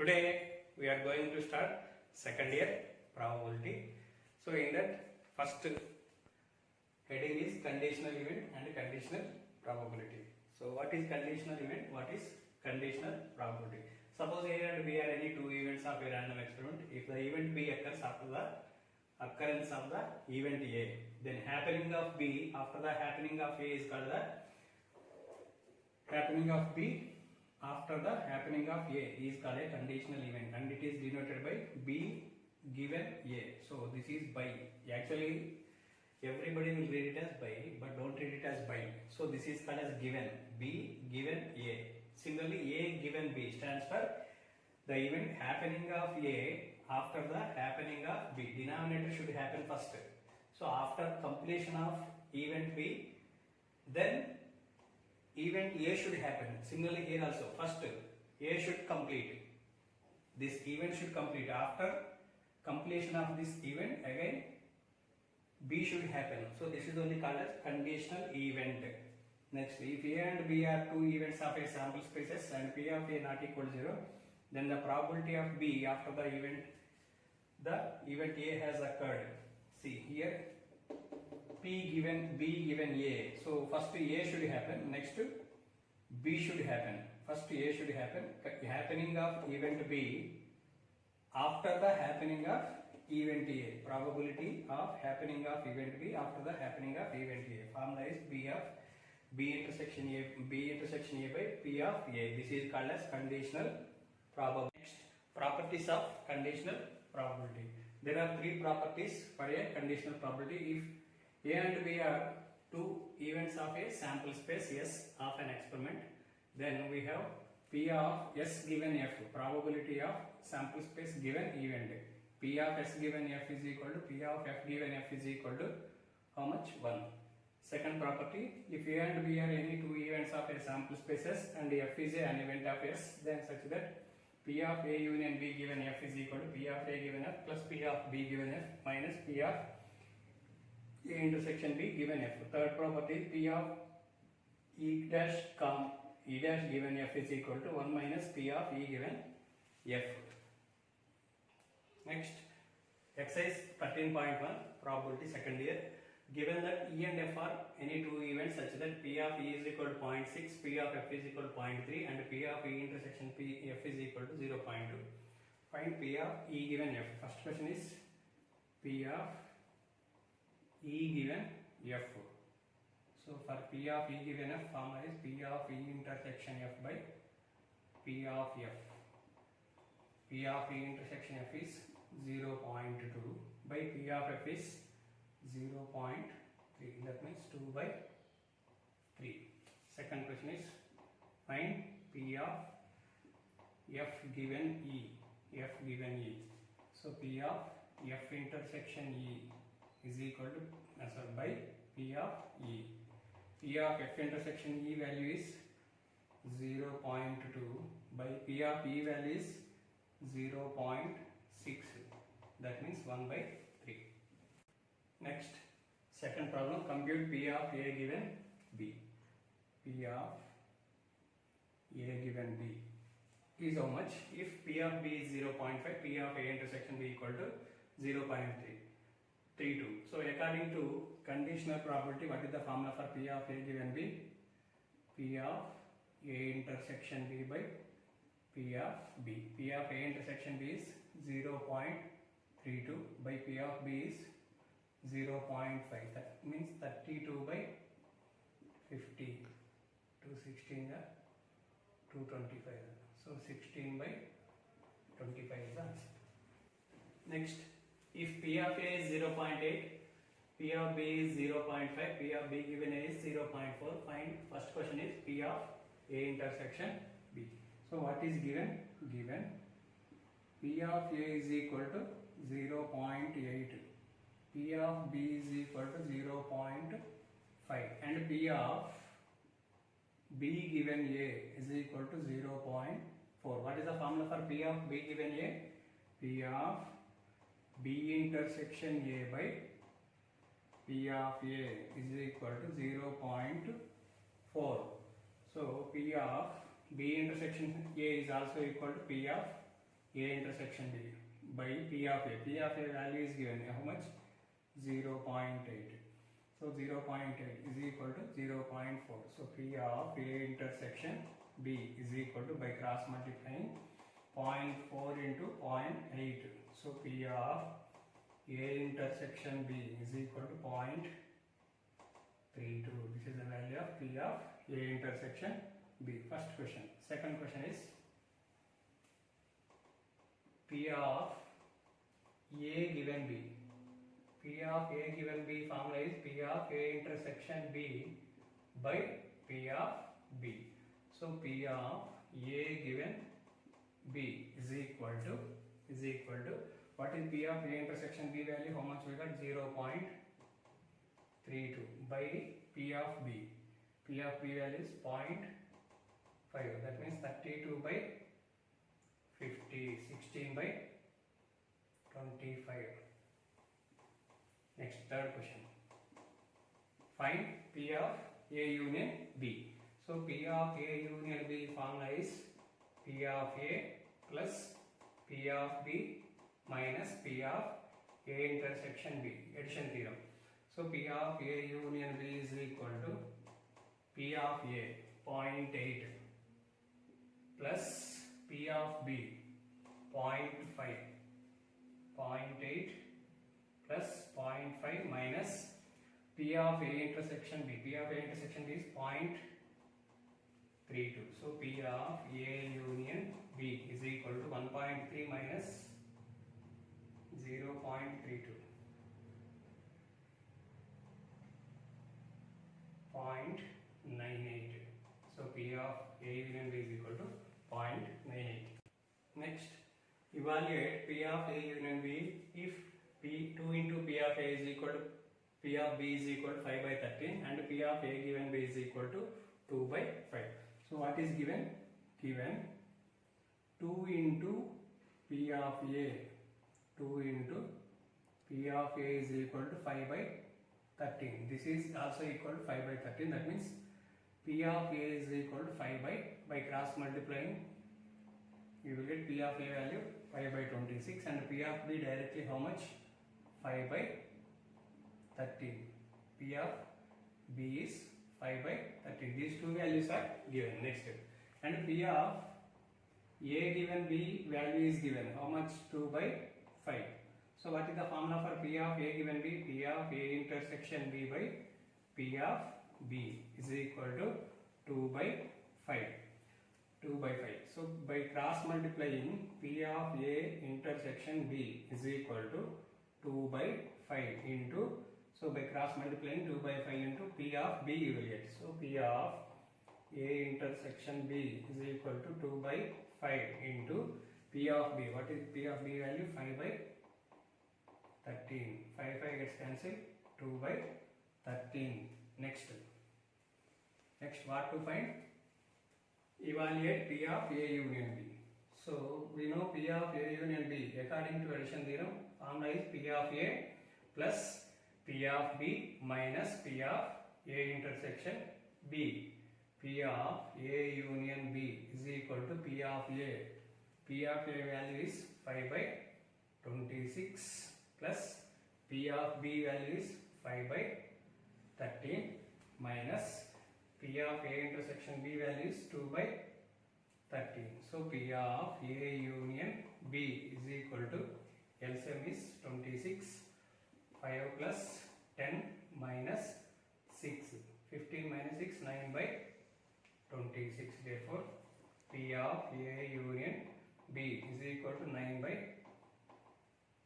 Today we are going to start second year probability. So in that first heading is conditional event and conditional probability. So what is conditional event? What is conditional probability? Suppose A and B are any two events of a random experiment. If the event B occurs after the occurrence of the event A, then happening of B after the happening of A is called the happening of B after the happening of A is called a conditional event, and it is denoted by B given A. So this is by. Actually everybody will read it as by, but don't read it as by. So this is called as given, B given A. Similarly A given B stands for the event happening of A after the happening of B. Denominator should happen first. So after completion of event B, then event A should happen. Similarly here also, first A should complete. This event should complete. After completion of this event, again B should happen. So this is only called as conditional event. Next, if A and B are two events of a sample spaces and P of A not equal to 0, then the probability of B after the event A has occurred. See here, P given B given A. So first A should happen, next B should happen. First A should happen, happening of event B after the happening of event A. Probability of happening of event B after the happening of event A. Formula is B intersection A by P of A. This is called as conditional probability. Next, properties of conditional probability. There are three properties for a conditional probability. If A and B are two events of a sample space S of an experiment, then we have P of S given F, probability of sample space given event. P of S given F is equal to P of F given F is equal to how much? 1. Second property, if A and B are any two events of a sample spaces and F is an event of S, then such that P of A union B given F is equal to P of A given F plus P of B given F minus P of A intersection B given F. Third property, P of E dash given F is equal to 1 minus P of E given F. Next, exercise 13.1 probability second year. Given that E and F are any two events such that P of E is equal to 0.6, P of F is equal to 0.3 and P of E intersection P F is equal to 0.2. Find P of E given F. First question is P of E given F. So for P of E given F, formula is P of E intersection F by P of F. P of E intersection F is 0.2 by P of F is 0.3. That means 2 by 3. Second question is find P of F given E. F given E. So P of F intersection E is equal to by P of E. P of F intersection E value is 0.2 by P of E value is 0.6. That means 1 by 3. Next, second problem, compute P of A given B. P of A given B is how much? If P of B is 0.5, P of A intersection B equal to 0.332. So according to conditional probability, what is the formula for P of A given B? P of A intersection B by P of B. P of A intersection B is 0.32 by P of B is 0.5. That means 32 by 50. 216 225. So 16 by 25 is the answer. Next, if P of A is 0.8, P of B is 0.5, P of B given A is 0.4, find first question is P of A intersection B. So what is given? Given P of A is equal to 0.8, P of B is equal to 0.5 and P of B given A is equal to 0.4. What is the formula for P of B given A? P of B intersection A by P of A is equal to 0.4. So P of B intersection A is also equal to P of A intersection B by P of A. P of A value is given. How much? 0.8. So 0.8 is equal to 0.4. So P of A intersection B is equal to, by cross multiplying, 0.4 into 0.8. So P of A intersection B is equal to 0.32. This is the value of P of A intersection B. First question. Second question is P of A given B. P of A given B formula is P of A intersection B by P of B. So P of A given B is equal to what is P of A intersection B value? How much we got? 0.32 by P of B. P of B value is 0.5. That means 32 by 50, 16 by 25. Next, third question. Find P of A union B. So P of A union B formula is P of A plus P of B minus P of A intersection B, addition theorem. So P of A union B is equal to P of A 0.8 plus P of B 0.5, 0.8 plus 0.5 minus P of A intersection B. P of A intersection B is 0.32. So P of A union B is equal to 1.3 minus 0.32. 0.98. So P of A union B is equal to 0.98. Next, evaluate P of A union B if P2 into P of A is equal to P of B is equal to 5 by 13 and P of A given B is equal to 2 by 5. So what is given? Given 2 into P of A. 2 into P of A is equal to 5 by 13. This is also equal to 5 by 13. That means P of A is equal to 5 by cross multiplying, you will get P of A value 5 by 26 and P of B directly how much? 5 by 13. P of B is 5 by 13. These two values are given. Next, and P of A given B value is given. How much? 2 by 5. So what is the formula for P of A given B? P of A intersection B by P of B is equal to 2 by 5. 2 by 5. So by cross multiplying, P of A intersection B is equal to 2 by 5 into, so by cross multiplying 2 by 5 into P of B you will get. So P of A intersection B is equal to 2 by 5 into P of B. What is P of B value? 5 by 13. 5 gets cancelled. 2 by 13. Next what to find? Evaluate P of A union B. So we know P of A union B according to addition theorem. Formula is P of A plus P of B minus P of A intersection B. P of A union B is equal to P of A. P of A value is 5 by 26 plus P of B value is 5 by 13 minus P of A intersection B value is 2 by 13. So P of A union B is equal to, LCM is 26, 5 plus 10 minus 6, 15 minus 6, 9 by 26. Therefore P of A union B is equal to 9 by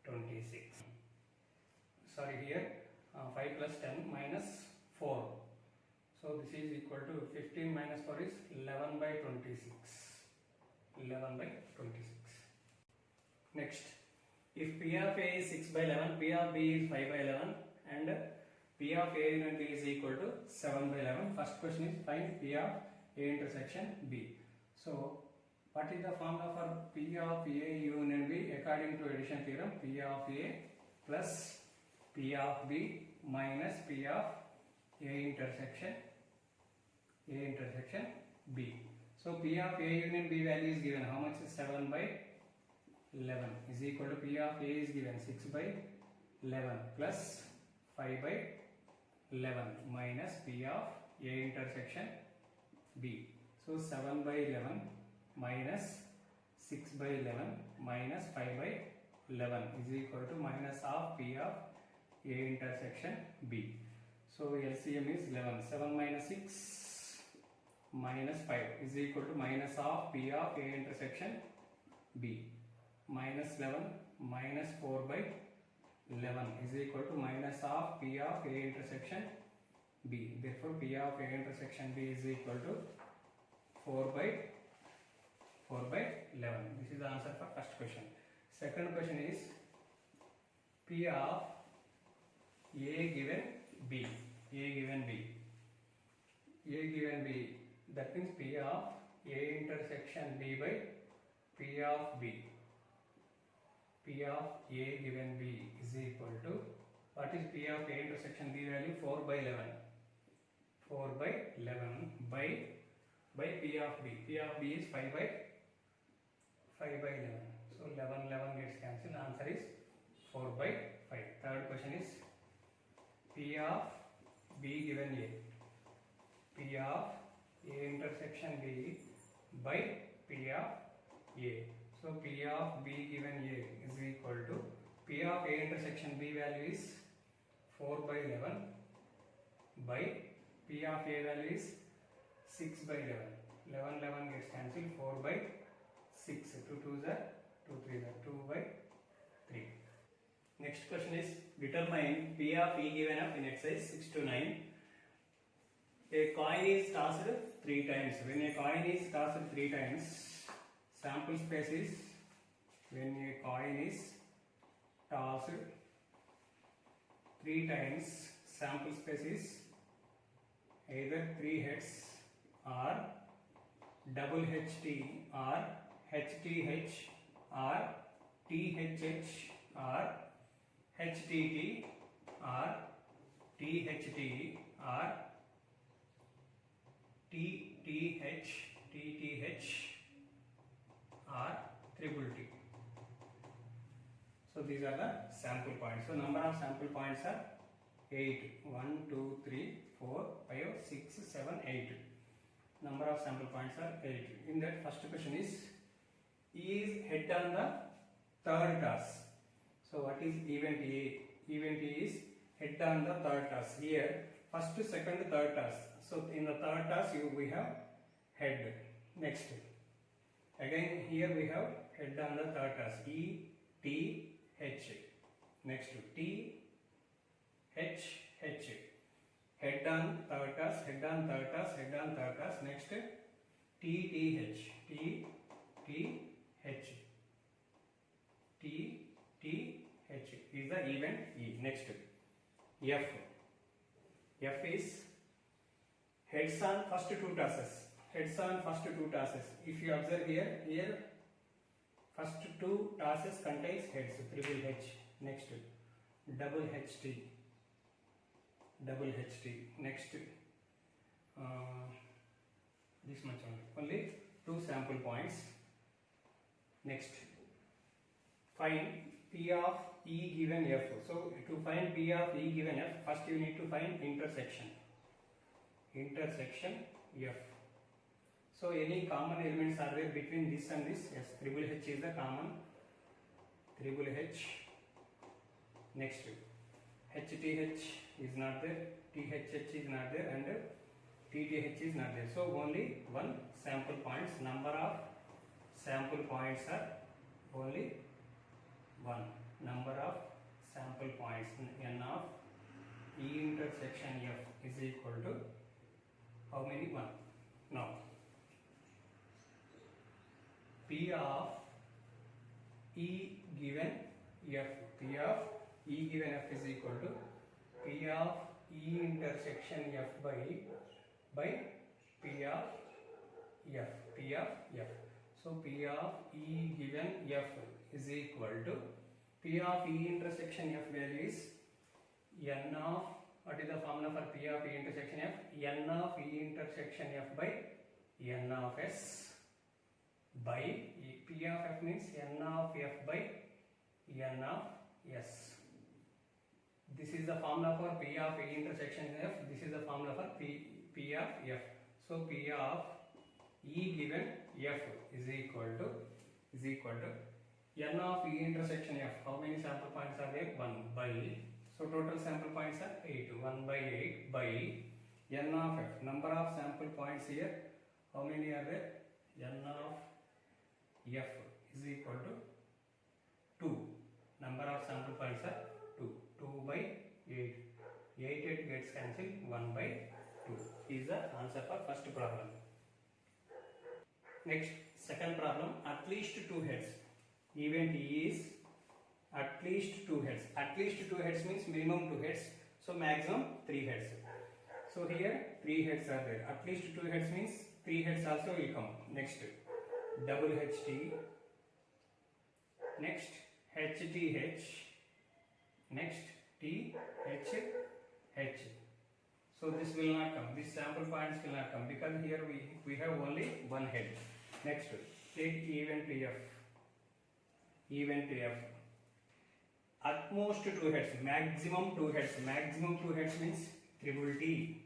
26. Sorry, here 5 plus 10 minus 4. So this is equal to 15 minus 4 is 11 by 26. 11 by 26. Next, if P of A is 6 by 11, P of B is 5 by 11 and P of A union B is equal to 7 by 11. First question is find P of A intersection B. So what is the formula for P of A union B according to addition theorem? P of A plus P of B minus P of A intersection B. So P of A union B value is given. How much is 7 by 11 is equal to P of A is given 6 by 11 plus 5 by 11 minus P of A intersection B. So 7 by 11 minus 6 by 11 minus 5 by 11 is equal to minus of P of A intersection B. So LCM is 11. 7 minus 6 minus 5 is equal to minus of P of A intersection B. Minus 11 minus 4 by 11 is equal to minus of P of A intersection B. Therefore, P of A intersection B is equal to 4 by 11. This is the answer for first question. Second question is P of A given B. A given B. A given B. That means P of A intersection B by P of B. P of A given B is equal to, what is P of A intersection B value? 4 by 11. 4 by 11 by P of B. P of B is 5 by 11. So 11 gets cancelled. Answer is 4 by 5. Third question is P of B given A. P of A intersection B by P of A. So P of B given A is equal to, P of A intersection B value is 4 by 11 by P of A value is 6 by 11. 11 gets cancelled. 4 by 6. 2 2s are 2 3s are 2 by 3. Next question is determine P of E given F in exercise 6 to 9. A coin is tossed 3 times. When a coin is tossed 3 times, sample space is, when a coin is tossed 3 times, sample space is either 3 heads or double HT or HTH or THH or HTT or THT or TTH or triple T. So these are the sample points. So number of sample points are 8. 1, 2, 3, 4, 5, 6, 7, 8. Number of sample points are 8. In that, first question is head on the third toss. So what is event A? Event A is head on the third toss. Here first, second, third toss. So in the third toss we have head. Next, again here we have head on the third toss. E, T, H. Next, T, H, H. Head on third toss, head on third toss, head on third toss. Next, T, T, H. T, T, H. T, T, H is the event E. Next, F. F is heads on first 2 tosses. Heads on first 2 tosses. If you observe here first 2 tosses contains heads, triple H. Next, double HT. Double HT. Next, this much only 2 sample points. Next, find P of E given F. So to find P of E given F, first you need to find intersection. Intersection F. So any common elements are there between this and this? Yes, triple H is the common. Triple H. Next, HTH is not there, THH is not there, and TTH is not there. So only 1 sample points. Number of sample points are only 1. Number of sample points, N of E intersection F is equal to how many? 1. Now, P of E given F. P of E given F is equal to P of E intersection F by P of F. P of F. So P of E given F is equal to P of E intersection F value is N of, what is the formula for P of E intersection F? N of E intersection F by N of S by P of f means n of f by n of s. This is the formula for P of E intersection f. This is the formula for P of f. So P of E given f is equal to n of E intersection f. How many sample points are there? 1 by. So total sample points are 8. 1 by 8 by n of f. Number of sample points here. How many are there? N of f is equal to 2. Number of sample points are 2. 2 by 8. 8 gets cancelled. 1 by 2 is the answer for first problem. Next, second problem. At least 2 heads. Event is at least 2 heads. At least 2 heads means minimum 2 heads. So maximum 3 heads. So here 3 heads are there. At least 2 heads means 3 heads also will come. Next, double HT. Next, HTH. Next, THH. So this will not come. These sample points will not come because here we have only one head. Next, take event F. Event F. At most 2 heads. Maximum 2 heads. Maximum 2 heads means triple T.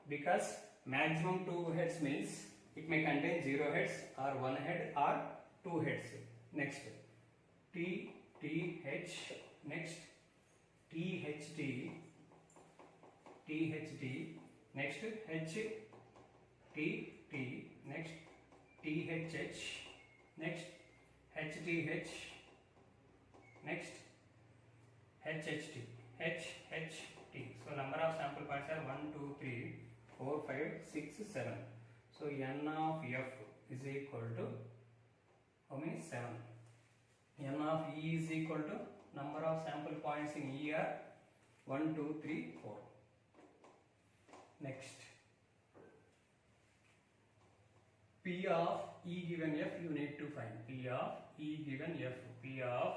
Because maximum 2 heads means it may contain 0 heads or 1 head or 2 heads. Next, TH. Next, THT. THT. Next, HTT. Next, THH. Next, HTH. Next, HHT. HHT. So number of sample points are 1, 2, 3, 4, 5, 6, 7. So n of f is equal to how many? 7. N of E is equal to number of sample points in E are 1, 2, 3, 4. Next, P of E given f you need to find. P of E given f. P of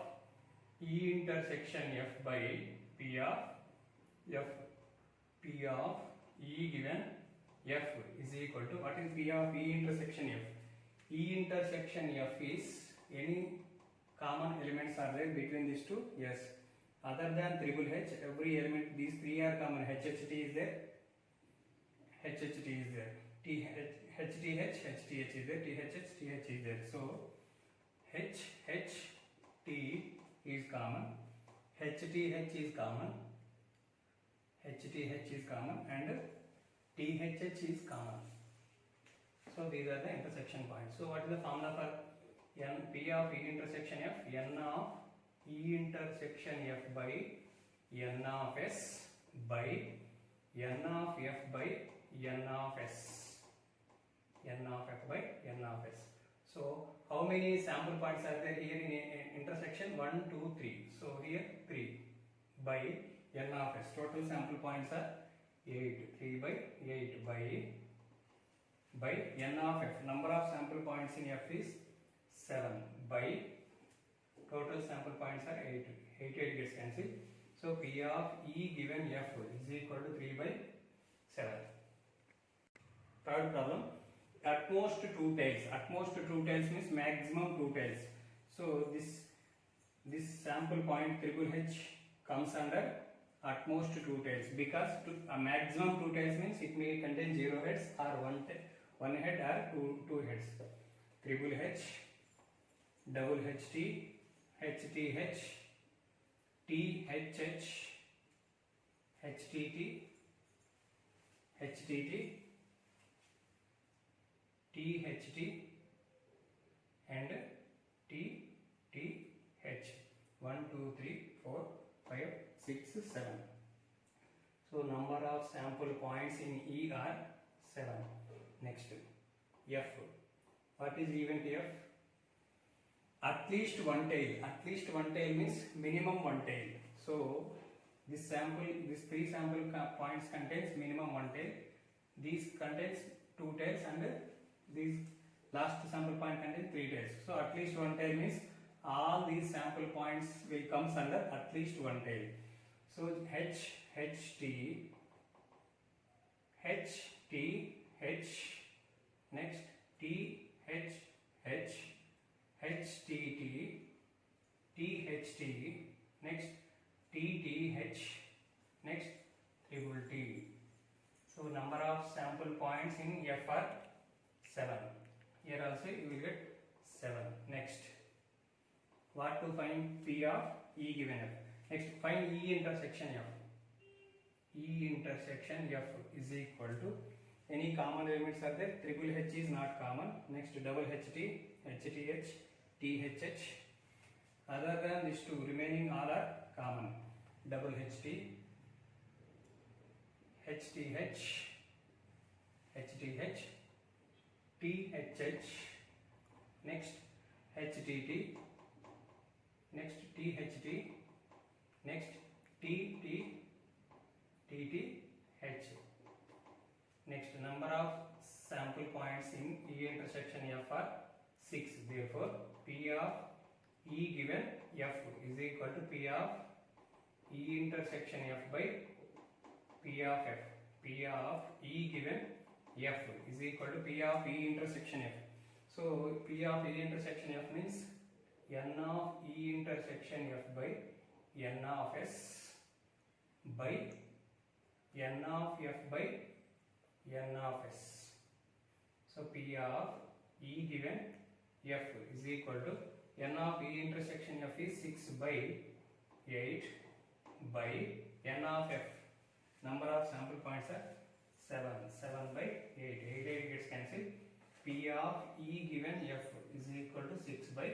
E intersection f by P of f. P of E given f is equal to, what is P of E intersection f? E intersection f is any common elements are there between these two? Yes. Other than triple H, every element, these 3 are common. HHT is there. HHT is there. HTH is there. TH is there. So HHT is common. HTH is common. HTH is common and THH is common. So these are the intersection points. So what is the formula for n? P of E intersection f? N of E intersection f by n of s by n of f by n of s. N of f by n of s. So how many sample points are there here in intersection? 1, 2, 3. So here 3 by n of s. Total sample points are 8. 3 by 8 by n of f. Number of sample points in f is 7 by total sample points are 8. 8 gets cancelled. So P of E given f is equal to 3 by 7. Third problem. At most 2 tails. At most 2 tails means maximum 2 tails. So this sample point triple H comes under at most 2 tails because a maximum 2 tails means it may contain 0 heads or 1 head or 2 heads. Triple H, double HT, HTH, THH, HTT, HTT, THT and TTH. 1, 2, 3, 4, 5, 6, 7. So number of sample points in E are 7. Next, F. What is event F? At least 1 tail. At least 1 tail means minimum 1 tail. So this 3 sample points contains minimum 1 tail. These contains 2 tails and these last sample point contains 3 tails. So at least 1 tail means all these sample points will comes under at least 1 tail. So HHT, HTH, next THH, H H H T T T H T, next T T H, next triple T. So number of sample points in F are 7. Here also you will get 7. Next, what to find P of E given F? Next, find E intersection F. E intersection F is equal to, any common elements are there? Triple H is not common. Next, double HT, HTH, THH. Other than these two, remaining all are common. Double HT, HTH, HTH, THH, next HTT, next THT, next TT, TTH. Next, number of sample points in E intersection F are 6. Therefore, P of E given F is equal to P of E intersection F by P of F. P of E given F is equal to P of E intersection F. So, P of E intersection F means N of E intersection F by N of S by N of F by N of S. So, P of E given F is equal to N of E intersection F is 6 by 8 by N of F. Number of sample points are 7. 7 by 8. 8 gets cancelled. P of E given F is equal to 6 by